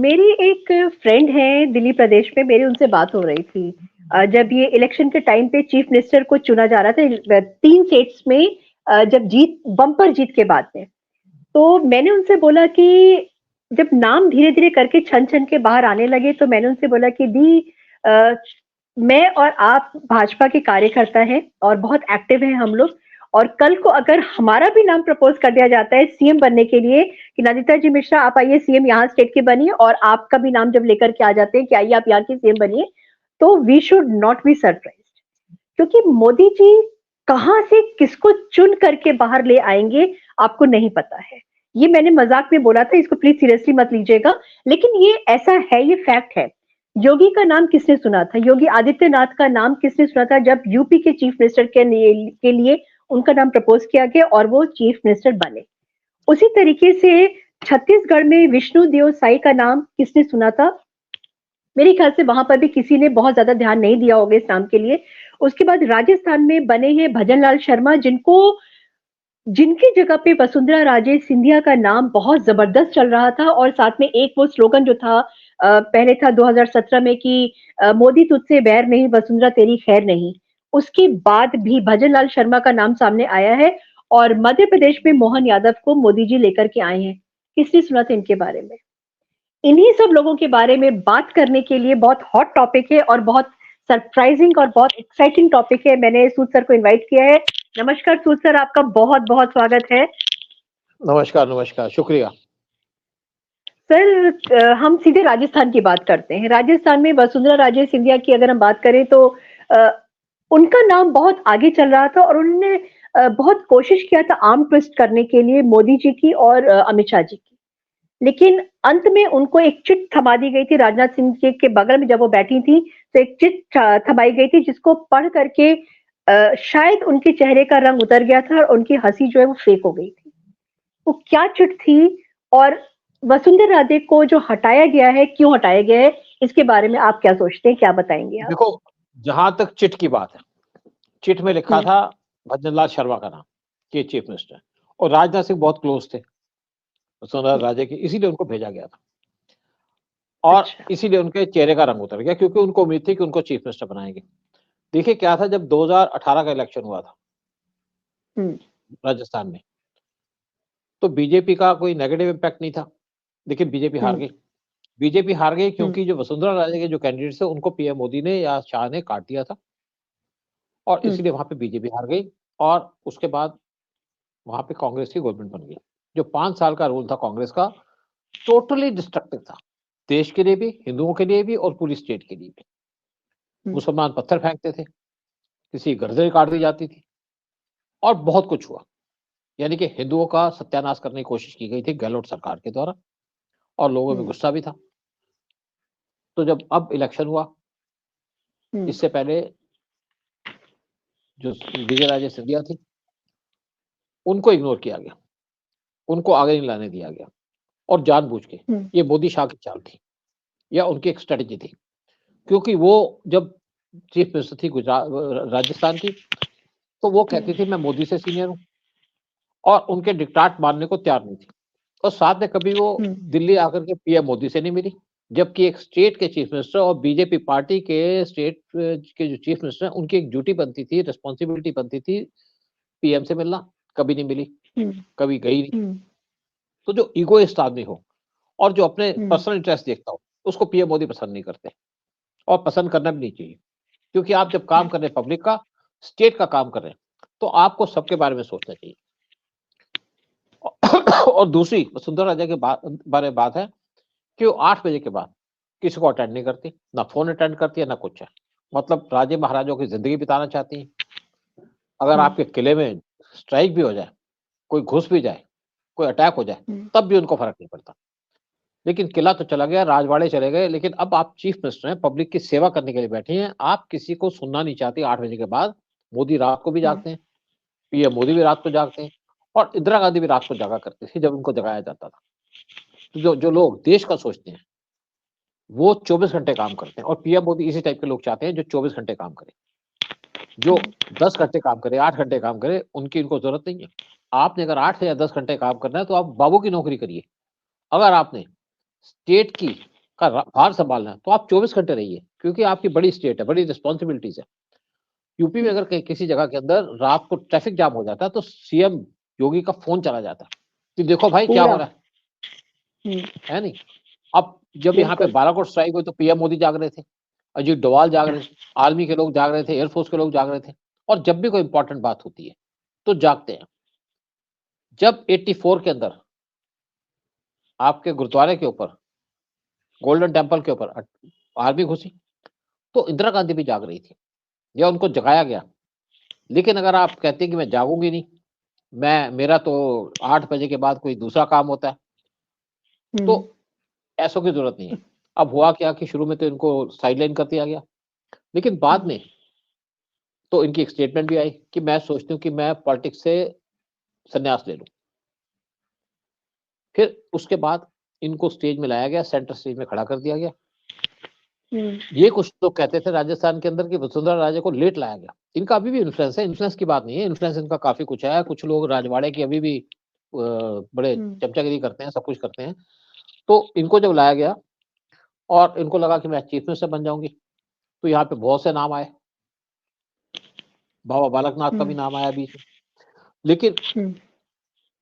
मेरी एक फ्रेंड है दिल्ली प्रदेश में, मेरी उनसे बात हो रही थी। जब ये इलेक्शन के टाइम पे चीफ मिनिस्टर को चुना जा रहा था 3 स्टेट्स में, जब बम्पर जीत के बाद में, तो मैंने उनसे बोला कि जब नाम धीरे-धीरे करके छन-छन के बाहर आने लगे, तो मैंने उनसे बोला कि दी अ, मैं और आप भाजपा के कार्यकर्ता हैं और बहुत एक्टिव हैं हम लोग, और कल को अगर हमारा भी नाम प्रपोज कर दिया जाता है सीएम बनने के लिए कि नंदिता जी मिश्रा आप आइए सीएम यहाँ स्टेट की बनिए, और आपका भी नाम जब लेकर के आ जाते हैं कि आइए आप यहाँ की सीएम बनिए, तो we should not be surprised, क्योंकि मोदी जी कहाँ से किसको चुन करके बाहर ले आएंगे आपको नहीं पता है। ये मैंने मजाक में बोला था, इसको प्लीज सीरियसली मत लीजिएगा, लेकिन ये ऐसा है, ये फैक्ट है। योगी का नाम किसने सुना था? योगी आदित्यनाथ का नाम किसने सुना था जब यूपी के चीफ मिनिस्टर के लिए उनका नाम प्रपोज किया गया और वो चीफ मिनिस्टर बने? उसी तरीके से छत्तीसगढ़ में विष्णु देव साई का नाम किसने सुना था? मेरे ख्याल से वहां पर भी किसी ने बहुत ज्यादा ध्यान नहीं दिया होगा इस नाम के लिए। उसके बाद राजस्थान में बने हैं भजनलाल शर्मा, जिनकी जगह पे वसुंधरा राजे सिंधिया का नाम बहुत जबरदस्त चल रहा था, और साथ में एक वो स्लोगन जो था पहले था 2017 में कि मोदी तुझसे बैर नहीं, वसुंधरा तेरी खैर नहीं। उसके बाद भी भजनलाल शर्मा का नाम सामने आया है, और मध्य प्रदेश में मोहन यादव को मोदी जी लेकर के आए हैं। किसने सुना था इनके बारे में? इन्हीं सब लोगों के बारे में बात करने के लिए बहुत हॉट टॉपिक है और बहुत सरप्राइजिंग और बहुत एक्साइटिंग टॉपिक है, मैंने सूद सर को इनवाइट किया है। नमस्कार सूद सर, आपका बहुत बहुत स्वागत है। नमस्कार नमस्कार, शुक्रिया सर, हम सीधे राजस्थान की बात करते हैं। राजस्थान में वसुंधरा राजे सिंधिया की अगर हम बात करें तो उनका नाम बहुत आगे चल रहा था, और उन्होंने बहुत कोशिश किया था आर्म ट्विस्ट करने के लिए मोदी जी की और अमित शाह जी की, लेकिन अंत में उनको एक चिट थमा दी गई थी राजनाथ सिंह जी के बगल में जब वो बैठी थी, तो एक चिट थमाई गई थी जिसको पढ़ करके शायद उनके चेहरे का रंग उतर गया था और उनकी हंसी जो है वो फेक हो गई थी। वो क्या चिट थी, और वसुंधरा राजे को जो हटाया गया है, क्यों हटाया गया है, इसके बारे में आप क्या सोचते हैं, क्या बताएंगे आप? देखो, जहां तक चिट की बात है, चिट में लिखा था भजनलाल शर्मा का नाम कि चीफ मिनिस्टर, और राजनाथ सिंह बहुत क्लोज थे वसुंधरा राजे के, इसीलिए उनको भेजा गया था, और अच्छा। इसीलिए उनके चेहरे का रंग उतर गया, क्योंकि उनको उम्मीद थी कि उनको चीफ मिनिस्टर बनाएंगे। देखिए क्या था, जब 2018 का इलेक्शन हुआ था राजस्थान में, तो बीजेपी का कोई नेगेटिव इम्पैक्ट नहीं था, लेकिन बीजेपी हार गई। बीजेपी हार गई क्योंकि जो वसुंधरा राजे के जो कैंडिडेट थे उनको पीएम मोदी ने या शाह ने काट दिया था, और इसलिए वहां पे बीजेपी हार गई, और उसके बाद वहां पे कांग्रेस की गवर्नमेंट बन गई। जो 5 साल का रूल था कांग्रेस का, टोटली डिस्ट्रक्टिव था, देश के लिए भी, हिंदुओं के लिए भी, और पूरी स्टेट के लिए भी। मुसलमान पत्थर फेंकते थे, किसी की गर्दनें काट दी जाती थी, और बहुत कुछ हुआ। यानी कि हिंदुओं का सत्यानाश करने की कोशिश की गई थी गहलोत सरकार के द्वारा, और लोगों में गुस्सा भी था। तो जब अब इलेक्शन हुआ, इससे पहले जो विजय राजे सिंधिया थी उनको इग्नोर किया गया, उनको आगे नहीं लाने दिया गया, और जानबूझ के ये मोदी शाह की चाल थी, या उनकी एक स्ट्रेटेजी थी, क्योंकि वो जब चीफ मिनिस्टर थी गुजरात राजस्थान की, तो वो कहती थी मैं मोदी से सीनियर हूं, और उनके डिक्टाट मानने को तैयार नहीं थी, और साथ में कभी वो दिल्ली आकर के पीएम मोदी से नहीं मिली, जबकि एक स्टेट के चीफ मिनिस्टर और बीजेपी पार्टी के स्टेट के जो चीफ मिनिस्टर हैं उनकी एक ड्यूटी बनती थी, रिस्पॉन्सिबिलिटी बनती थी पीएम से मिलना, कभी नहीं मिली, कभी गई नहीं। तो जो इगोइस्ट आदमी हो और जो अपने पर्सनल इंटरेस्ट देखता हो, उसको पीएम मोदी पसंद नहीं करते, और पसंद करना भी नहीं चाहिए, क्योंकि आप जब काम कर रहे हैं पब्लिक का, स्टेट का काम कर रहे हैं, तो आपको सबके बारे में सोचना चाहिए। और दूसरी वसुंधरा राजे के बारे में बात है कि वो 8 बजे के बाद किसी को अटेंड नहीं करती, ना फोन अटेंड करती है, ना कुछ है। मतलब राजे महाराजों की जिंदगी बिताना चाहती है। अगर आपके किले में स्ट्राइक भी हो जाए, कोई घुस भी जाए, कोई अटैक हो जाए, तब भी उनको फर्क नहीं पड़ता। लेकिन किला तो चला गया, राजवाड़े चले गए, लेकिन अब आप चीफ मिनिस्टर हैं, पब्लिक की सेवा करने के लिए बैठे हैं, आप किसी को सुनना नहीं चाहती 8 बजे के बाद। मोदी रात को भी जागते हैं, पीएम मोदी भी रात को जागते हैं, और इंदिरा गांधी भी रात को जागा करती थी जब उनको जगाया जाता था। तो जो लोग देश का सोचते हैं वो 24 घंटे काम करते हैं, और पीएम मोदी इसी टाइप के लोग चाहते हैं जो 24 घंटे काम करें। जो 10 घंटे काम करे, 8 घंटे काम करे, उनकी इनको जरूरत नहीं है। आपने अगर 8 या 10 घंटे काम करना है तो आप बाबू की नौकरी करिए। अगर आपने स्टेट की का भार संभालना है तो आप 24 घंटे रहिए, क्योंकि आपकी बड़ी स्टेट है, बड़ी रिस्पॉन्सिबिलिटीज है। यूपी में अगर किसी जगह के अंदर रात को ट्रैफिक जाम हो जाता है तो सीएम योगी का फोन चला जाता है कि देखो भाई क्या हो रहा है नहीं। अब जब यहाँ पे बालाकोट स्ट्राइक हुई तो पीएम मोदी जाग रहे थे, अजीत डोभाल जाग रहे थे, आर्मी के लोग जाग रहे थे, एयरफोर्स के लोग जाग रहे थे। और जब भी कोई इंपॉर्टेंट बात होती है तो जागते हैं। जब 84 के अंदर आपके गुरुद्वारे के ऊपर, गोल्डन टेम्पल के ऊपर आर्मी घुसी तो इंदिरा गांधी भी जाग रही थी, या उनको जगाया गया। लेकिन अगर आप कहते हैं कि मैं जागूंगी नहीं, मेरा तो 8 बजे के बाद कोई दूसरा काम होता है, तो ऐसों की जरूरत नहीं है। अब हुआ क्या कि शुरू में तो इनको साइडलाइन कर दिया गया, लेकिन बाद में तो इनकी एक स्टेटमेंट भी आई कि मैं सोचती हूँ कि मैं पॉलिटिक्स से संन्यास ले लूं। फिर उसके बाद इनको स्टेज में लाया गया, सेंटर स्टेज में खड़ा कर दिया गया। ये कुछ लोग कहते थे राजस्थान के अंदर कि वसुंधरा राजे को लेट लाया गया। इनका अभी भी इन्फ्लुएंस है, इन्फ्लुएंस की बात नहीं है, इन्फ्लुएंस इनका काफी कुछ है। कुछ लोग राजवाड़े की अभी भी बड़े चमचागिरी करते हैं, सब कुछ करते हैं। तो इनको जब लाया गया और इनको लगा कि मैं चीफ मिनिस्टर बन जाऊंगी, तो यहाँ पे बहुत से नाम आए, बाबा बालकनाथ का भी नाम आया बीच में। लेकिन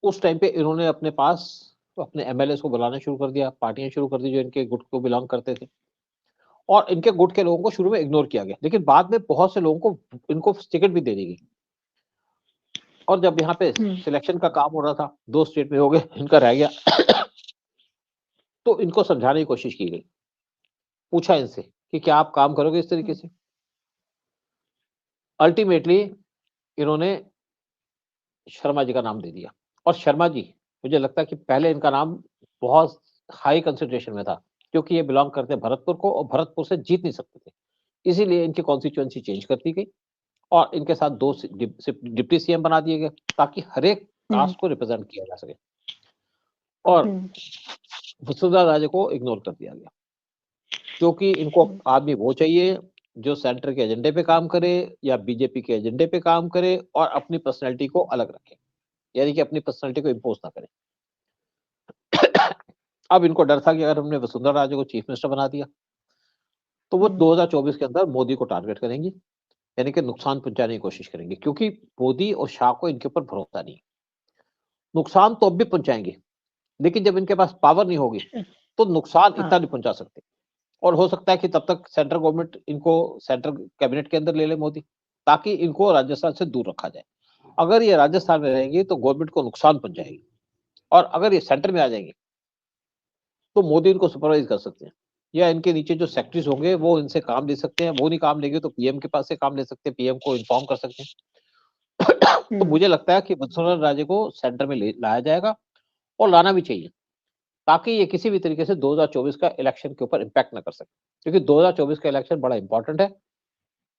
उस टाइम पे इन्होंने अपने पास अपने एमएलए को बुलाना शुरू कर दिया, पार्टियां शुरू कर दी जो इनके गुट को बिलोंग करते थे, और इनके गुट के लोगों को शुरू में इग्नोर किया गया। लेकिन बाद में बहुत से लोगों को इनको टिकट भी दे दी गई। और जब यहाँ पे सिलेक्शन का काम हो रहा था, 2 स्टेट में हो गए, इनका रह गया तो इनको समझाने की कोशिश की गई, पूछा इनसे कि क्या आप काम करोगे इस तरीके से। अल्टीमेटली इन्होंने शर्मा जी का नाम दे दिया। और शर्मा जी, मुझे लगता है कि पहले इनका नाम बहुत हाई कंसिडरेशन में था, क्योंकि ये बिलोंग करते भरतपुर को और भरतपुर से जीत नहीं सकते थे, इसीलिए इनकी कॉन्स्टिट्यूएंसी चेंज कर दी गई और इनके साथ 2 डिप्टी सीएम बना दिए गए, ताकि हर एक कास्ट को रिप्रेजेंट किया जा सके। और वसुंधरा राजे को इग्नोर कर दिया गया, क्योंकि इनको आदमी वो चाहिए जो सेंटर के एजेंडे पे काम करे या बीजेपी के एजेंडे पे काम करे और अपनी पर्सनैलिटी को अलग रखे, यानी कि अपनी पर्सनैलिटी को इम्पोज ना करे। अब इनको डर था कि अगर हमने वसुंधरा राजे को चीफ मिनिस्टर बना दिया तो वो 2024 के अंदर मोदी को टारगेट करेंगी, यानी कि नुकसान पहुंचाने की कोशिश करेंगे, क्योंकि मोदी और शाह को इनके ऊपर भरोसा नहीं। नुकसान तो अब भी पहुंचाएंगे, लेकिन जब इनके पास पावर नहीं होगी तो नुकसान इतना नहीं पहुंचा सकते। और हो सकता है कि तब तक सेंट्रल गवर्नमेंट इनको सेंट्रल कैबिनेट के अंदर ले ले मोदी, ताकि इनको राजस्थान से दूर रखा जाए। अगर ये राजस्थान में रहेंगे तो गवर्नमेंट को नुकसान पहुंचाएगी, और अगर ये सेंटर में आ जाएंगे तो मोदी इनको सुपरवाइज कर सकते हैं, या इनके नीचे जो सेक्रेटरीज होंगे वो इनसे काम ले सकते हैं। वो नहीं काम लेंगे तो पीएम के पास से काम ले सकते हैं, पीएम को इन्फॉर्म कर सकते हैं। तो मुझे लगता है कि वसुंधरा राजे को सेंटर में लाया जाएगा, और लाना भी चाहिए, ताकि ये किसी भी तरीके से 2024 का इलेक्शन के ऊपर इम्पैक्ट ना कर सके, क्योंकि 2024 का इलेक्शन बड़ा इंपॉर्टेंट है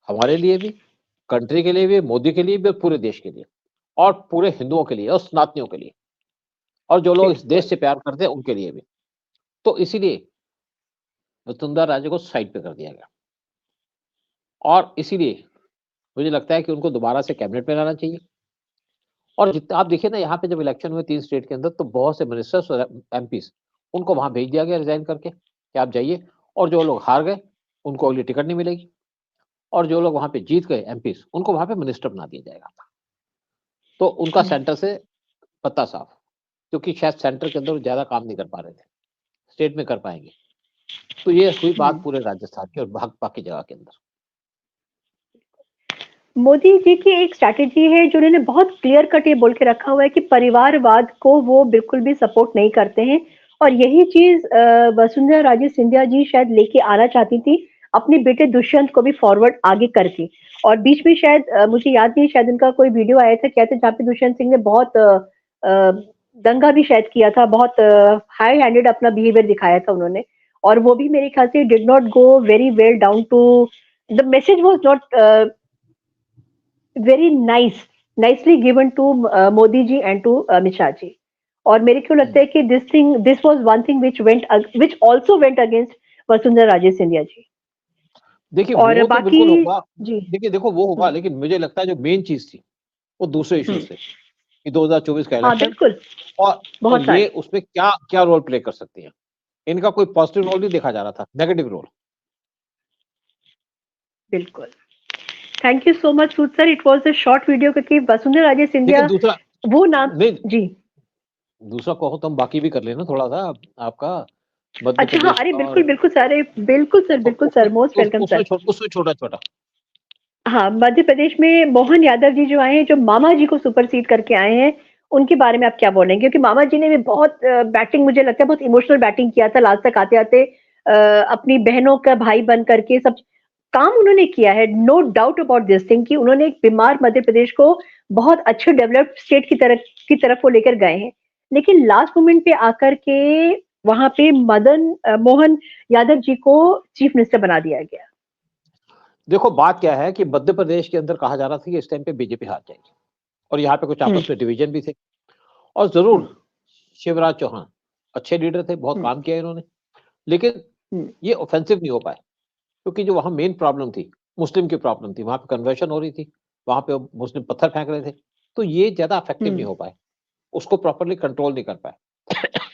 हमारे लिए भी, कंट्री के लिए भी, मोदी के लिए भी, पूरे देश के लिए, और पूरे हिंदुओं के लिए और सनातनियों के लिए, और जो लोग इस देश से प्यार करते हैं उनके लिए भी। तो इसीलिए वसुंधरा राजे को साइड पे कर दिया गया, और इसीलिए मुझे लगता है कि उनको दोबारा से कैबिनेट में लाना चाहिए। और जितना आप देखिए ना, यहाँ पे जब इलेक्शन हुए 3 स्टेट के अंदर, तो बहुत से मिनिस्टर्स और एमपीज उनको वहां भेज दिया गया रिजाइन करके कि आप जाइए, और जो लोग हार गए उनको अगली टिकट नहीं मिलेगी, और जो लोग वहां पे जीत गए एमपीज उनको वहां पे मिनिस्टर बना दिया जाएगा। तो उनका सेंटर से पत्ता साफ, क्योंकि शायद सेंटर के अंदर ज्यादा काम नहीं कर पा रहे थे, स्टेट में कर पाएंगे। तो ये हुई बात पूरे राजस्थान की और भाजपा की जगह के अंदर। मोदी जी की एक स्ट्रैटेजी है जो उन्होंने बहुत क्लियर कट ये बोल के रखा हुआ है कि परिवारवाद को वो बिल्कुल भी सपोर्ट नहीं करते हैं, और यही चीज वसुंधरा राजे सिंधिया जी शायद लेके आना चाहती थी अपने बेटे दुष्यंत को भी फॉरवर्ड आगे करके। और बीच में शायद मुझे याद नहीं, शायद उनका कोई वीडियो आया था कहते जहाँ पे दुष्यंत सिंह ने बहुत दंगा भी शायद किया था, बहुत हाई हैंडेड अपना बिहेवियर दिखाया था उन्होंने, और वो भी मेरे ख्याल से did not go very well down to the message, was not very nicely given to Modi ji and to Amit Shah ji. और मेरे को लगता है कि this was one thing which also went against Vasundhara Raje Scindia ji. देखिए वो तो बिल्कुल होगा जी, देखिए देखो वो होगा, लेकिन मुझे लगता है जो मेन चीज थी वो दूसरे इश्यूज थे कि 2024 का इलेक्शन, और ये उसमें क्या क्या रोल प्ले कर सकती हैं इनका कोई पॉजिटिव रोल नहीं देखा जा रहा था, नेगेटिव रोल। बिल्कुल। Thank you so much Sood sir, it was a short video क्योंकि वसुंधरा राजे सिंधिया दूसरा वो नाम नहीं, जी दूसरा कहो तो हम बाकी भी कर लेना थोड़ा सा आपका मध्य अच्छा हाँ, प्रदेश अरे का, बिल्कुल बिल्कुल सर, बिल्कुल सर, मोस्ट वेलकम सर। उसमें छोटा छोटा। हाँ, मध्य प्रदेश में मोहन यादव जी जो आए हैं, जो मामा जी को सुपरसीड करके आए हैं, उनके बारे में आप क्या बोलेंगे? क्योंकि मामा जी ने भी बहुत बैटिंग, मुझे लगता है बहुत इमोशनल बैटिंग किया था लास्ट तक आते आते, अपनी बहनों का भाई बन करके सब काम उन्होंने किया है। No doubt about this thing कि उन्होंने एक बीमार मध्य प्रदेश को बहुत अच्छे डेवलप्ड स्टेट की तरफ वो लेकर गए हैं। लेकिन लास्ट मोमेंट पे आकर के वहां पे मोहन यादव जी को चीफ मिनिस्टर बना दिया गया। देखो बात क्या है कि मध्य प्रदेश के अंदर कहा जा रहा था कि इस टाइम पे बीजेपी हार जाएगी, और यहाँ पे कुछ आपस में डिवीजन भी थे। और जरूर शिवराज चौहान अच्छे लीडर थे, बहुत काम किया इन्होंने, लेकिन ये ऑफेंसिव नहीं हो पाए, क्योंकि जो वहां मेन प्रॉब्लम थी, मुस्लिम की प्रॉब्लम थी, वहां पे कन्वर्शन हो रही थी, वहां पे मुस्लिम पत्थर फेंक रहे थे, तो ये ज्यादा इफेक्टिव नहीं हो पाए, उसको प्रॉपरली कंट्रोल नहीं कर पाए।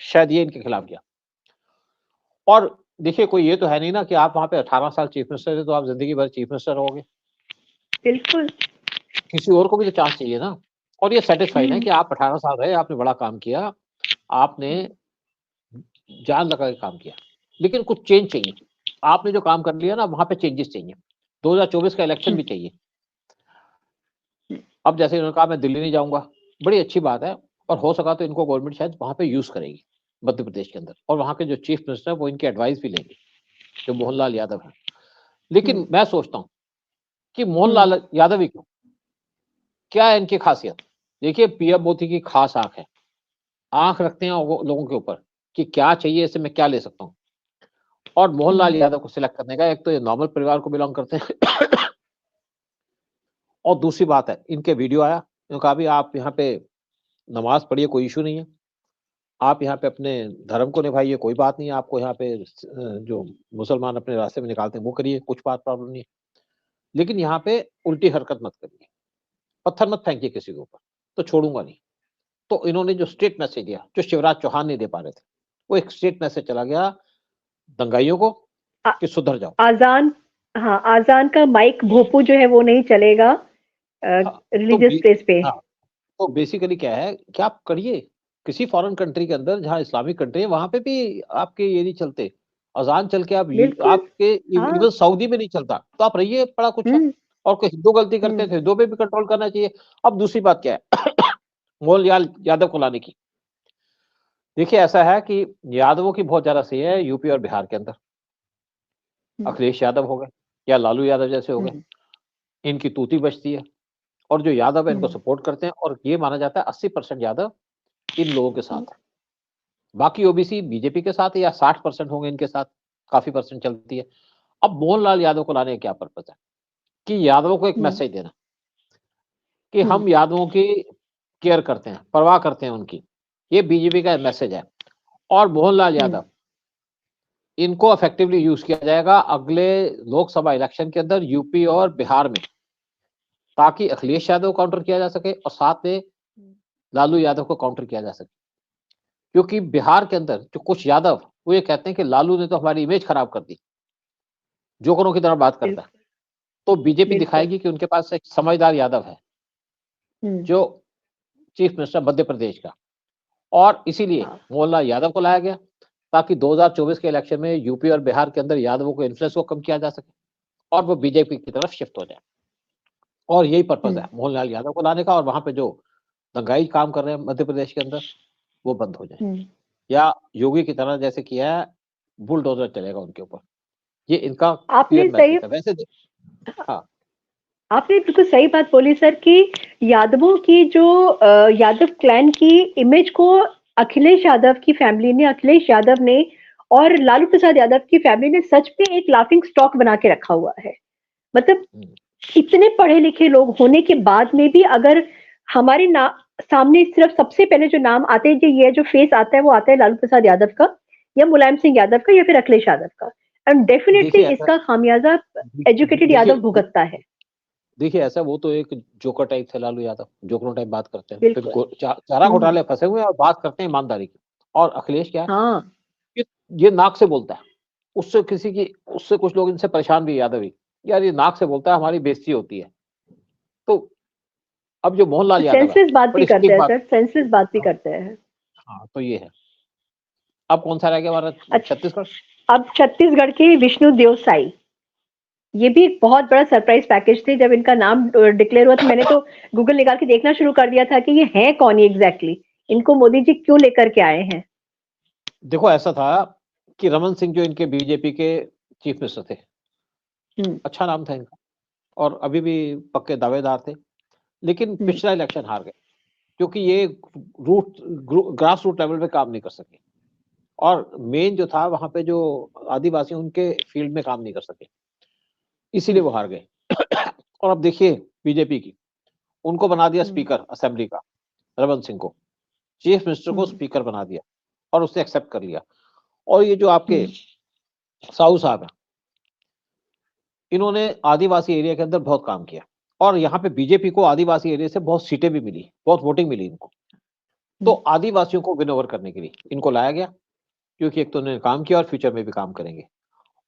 शायद ये इनके खिलाफ गया। और देखिए कोई ये तो है नहीं ना कि आप वहां पे 18 साल चीफ मिनिस्टर थे तो आप जिंदगी भर चीफ मिनिस्टर रहोगे। बिल्कुल, किसी और को भी तो चांस चाहिए ना। और ये सेटिस्फाइड है कि आप 18 साल रहे, आपने बड़ा काम किया, आपने जान लगा के काम किया, लेकिन कुछ चेंज चाहिए। आपने जो काम कर लिया ना, वहां पे चेंजेस चाहिए। 2024 का इलेक्शन भी चाहिए। अब जैसे इन्होंने कहा मैं दिल्ली नहीं जाऊंगा, बड़ी अच्छी बात है, और हो सका तो इनको गवर्नमेंट शायद वहां पे यूज करेगी मध्य प्रदेश के अंदर, और वहां के जो चीफ मिनिस्टर है वो इनकी एडवाइस भी लेंगे, जो मोहनलाल यादव है। लेकिन मैं सोचता हूँ कि मोहनलाल यादव ही क्यों, क्या है इनकी खासियत? देखिए पीएम मोदी की खास आंख है, आंख रखते हैं लोगों के ऊपर कि क्या चाहिए, इससे मैं क्या ले सकता हूँ। और मोहनलाल यादव को सिलेक्ट करने का, एक तो ये नॉर्मल परिवार को बिलोंग करते हैं, और दूसरी बात है इनके वीडियो आया, इन्होंने कहा भी आप यहाँ पे नमाज पढ़िए, कोई इशू नहीं है, आप यहाँ पे अपने धर्म को निभाइए, कोई बात नहीं है, आपको यहाँ पे जो मुसलमान अपने रास्ते में निकालते हैं वो करिए, कुछ बात प्रॉब्लम नहीं है, लेकिन यहाँ पे उल्टी हरकत मत करिए, पत्थर मत फेंकिए किसी के ऊपर, तो छोड़ूंगा नहीं। तो इन्होंने जो स्टेट मैसेज दिया, जो शिवराज चौहान नहीं दे पा रहे थे, वो एक स्टेट मैसेज चला गया दंगाइयों को कि सुधर जाओ। आजान, हाँ आजान का माइक भोपू जो है वो नहीं चलेगा हाँ, रिलीजियस प्लेस पे। हाँ, तो बेसिकली क्या है कि आप करिए किसी फॉरेन कंट्री के अंदर, जहाँ इस्लामिक कंट्री है, वहां पे भी आपके ये नहीं चलते, अजान चल के आप बिल्कुल, आपके हाँ, इवन सऊदी में नहीं चलता, तो आप रहिए, बड़ा कुछ है। और कोई हिंदू गलती करते हैं तो हिंदू पे भी कंट्रोल करना चाहिए। अब दूसरी बात क्या है, मोहनलाल यादव को लाने की, देखिए ऐसा है कि यादवों की बहुत ज्यादा सही है यूपी और बिहार के अंदर, अखिलेश यादव हो गए या लालू यादव जैसे हो गए, इनकी तूती बचती है, और जो यादव है इनको सपोर्ट करते हैं, और ये माना जाता है 80% यादव इन लोगों के साथ है। बाकी ओबीसी बीजेपी के साथ है, या 60% होंगे इनके साथ, काफी परसेंट चलती है। अब मोहनलाल यादव को लाने का क्या पर्पज है कि यादवों को एक मैसेज देना कि हम यादवों की केयर करते हैं, परवाह करते हैं उनकी, ये बीजेपी का मैसेज है। और मोहनलाल यादव, इनको इफेक्टिवली यूज किया जाएगा अगले लोकसभा इलेक्शन के अंदर यूपी और बिहार में, ताकि अखिलेश यादव को काउंटर किया जा सके और साथ में लालू यादव को काउंटर किया जा सके। क्योंकि बिहार के अंदर जो कुछ यादव वो ये कहते हैं कि लालू ने तो हमारी इमेज खराब कर दी, जोकरों की तरह बात करता है, तो बीजेपी दिखाएगी कि उनके पास एक समझदार यादव है जो चीफ मिनिस्टर मध्य प्रदेश का। और इसीलिए मोहनलाल यादव को लाया गया, ताकि 2024 के इलेक्शन में यूपी और बिहार के अंदर यादवों को इन्फ्लुएंस को कम किया जा सके और वो बीजेपी की तरफ शिफ्ट हो जाए। और यही पर्पज है मोहनलाल यादव को लाने का, और वहां पे जो दंगाई काम कर रहे हैं मध्य प्रदेश के अंदर वो बंद हो जाए, या योगी की तरह जैसे किया है बुलडोजर चलेगा उनके ऊपर। ये इनका आपने क्लियर मैसेज है। वैसे हाँ, आपने बिल्कुल सही बात बोली सर कि यादवों की जो यादव क्लैन की इमेज को अखिलेश यादव की फैमिली ने, अखिलेश यादव ने और लालू प्रसाद यादव की फैमिली ने सच में एक लाफिंग स्टॉक बना के रखा हुआ है। मतलब इतने पढ़े लिखे लोग होने के बाद में भी अगर हमारे सामने सिर्फ सबसे पहले जो नाम आते हैं, ये जो फेस आता है वो आता है लालू प्रसाद यादव का, या मुलायम सिंह यादव का, या फिर अखिलेश यादव का, एंड डेफिनेटली इसका खामियाजा एजुकेटेड यादव भुगतता है। देखिए ऐसा, वो तो एक जोकर टाइप थे लालू यादव, जोकरों टाइप बात करते हैं, फिर चारा घोटाले फंसे हुए और बात करते हैं ईमानदारी की। और अखिलेश क्या है, ये नाक से बोलता है, उससे कुछ लोग इनसे परेशान भी, यादव ही, यार ये नाक से बोलता है, हमारी बेइज्जती होती है। तो अब जो मोहनलाल यादव है, सेंसलेस बात भी इसकी करते हैं बात, सर, सेंसलेस बात भी करते हैं। हाँ, तो ये है। अब कौन सा रह गया हमारा? छत्तीसगढ़। अब छत्तीसगढ़ के विष्णु देव साई, ये भी एक बहुत बड़ा सरप्राइज पैकेज थे। जब इनका नाम डिक्लेयर हुआ तो मैंने तो गूगल निकाल के देखना शुरू कर दिया था कि ये है कौन एग्जैक्टली, इनको मोदी जी क्यों लेकर के आए हैं। देखो ऐसा था कि रमन सिंह जो इनके बीजेपी के चीफ मिनिस्टर थे, अच्छा नाम था इनका और अभी भी पक्के दावेदार थे, लेकिन पिछला इलेक्शन हार गए क्योंकि ये ग्रास रूट लेवल पे काम नहीं कर सके और मेन जो था वहां पे जो आदिवासी उनके फील्ड में काम नहीं कर सके, इसीलिए वो हार गए। और अब देखिए बीजेपी की, उनको बना दिया स्पीकर असेंबली का, रमन सिंह को चीफ मिनिस्टर को स्पीकर बना दिया और उसने एक्सेप्ट कर लिया। और ये जो आपके साहू साहब है, इन्होंने आदिवासी एरिया के अंदर बहुत काम किया और यहाँ पे बीजेपी को आदिवासी एरिया से बहुत सीटें भी मिली, बहुत वोटिंग मिली इनको। तो आदिवासियों को विन ओवर करने के लिए इनको लाया गया, क्योंकि एक तो उन्होंने काम किया और फ्यूचर में भी काम करेंगे।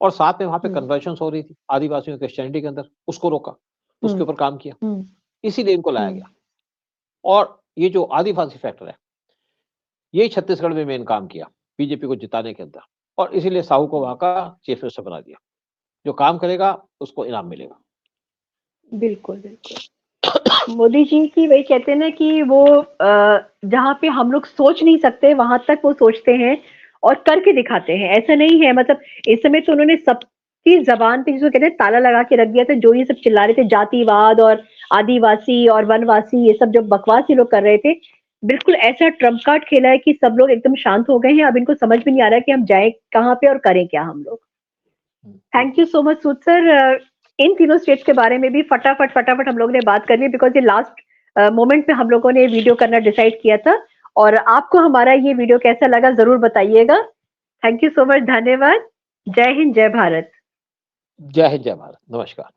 और साथ में वहां पे कन्वर्शन हो रही थी आदिवासियों के क्रिश्चियनिटी के अंदर, उसको रोका, उसके ऊपर काम किया, इसीलिए इनको लाया गया। और ये जो आदिवासी फैक्टर है, यही छत्तीसगढ़ में मेन काम किया बीजेपी को जिताने के अंदर, और इसीलिए साहू को वहां का चीफ मिनिस्टर बना दिया। जो काम करेगा उसको इनाम मिलेगा। बिल्कुल बिल्कुल। मोदी जी की वही कहते हैं ना कि वो जहाँ पे हम लोग सोच नहीं सकते वहां तक वो सोचते हैं और करके दिखाते हैं। ऐसा नहीं है, मतलब इस समय तो उन्होंने सबकी जबान पे जिसको कहते हैं ताला लगा के रख दिया था। जो ये सब चिल्ला रहे थे जातिवाद और आदिवासी और वनवासी, ये सब जो बकवास ये लोग कर रहे थे, बिल्कुल ऐसा ट्रम्प कार्ड खेला है कि सब लोग एकदम शांत हो गए हैं। अब इनको समझ भी नहीं आ रहा है कि हम जाए कहाँ पे और करें क्या हम लोग। Thank you so much Sood sir. इन तीनों स्टेट्स के बारे में भी फटाफट हम लोगों ने बात करनी, बिकॉज ये लास्ट मोमेंट में हम लोगों ने वीडियो करना डिसाइड किया था। और आपको हमारा ये वीडियो कैसा लगा जरूर बताइएगा। थैंक यू सो मच, धन्यवाद। जय हिंद, जय भारत। जय हिंद, जय भारत, नमस्कार।